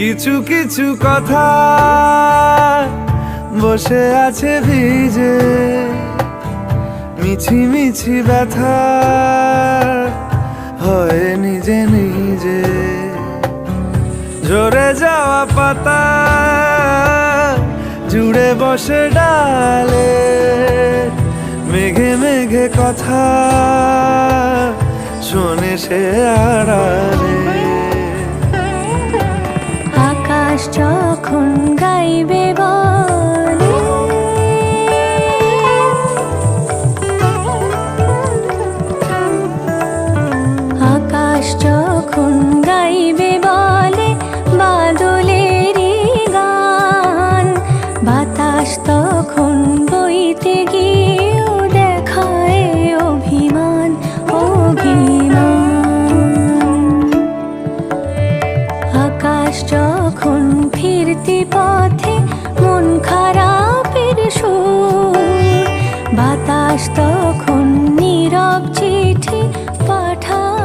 কিছু কিছু কথা বসে আছে ভিজে, মিছি মিছি ব্যথা হয় নিজে নিজে। ঝরে যাওয়া পাতা জুড়ে বসে ডালে, মেঘে মেঘে কথা শোনে সে আড়ালে। আকাশ যখন গাইবে বলে, আকাশ যখন গাইবে বলে বাদলেরই গান, বাতাস তখন বইতে গিয়েও দেখায় অভিমান অভিমান। আকাশ যখন ফিরতি পথে মন খারাপের সুর, বাতাস তখন নীরব চিঠি পাঠায়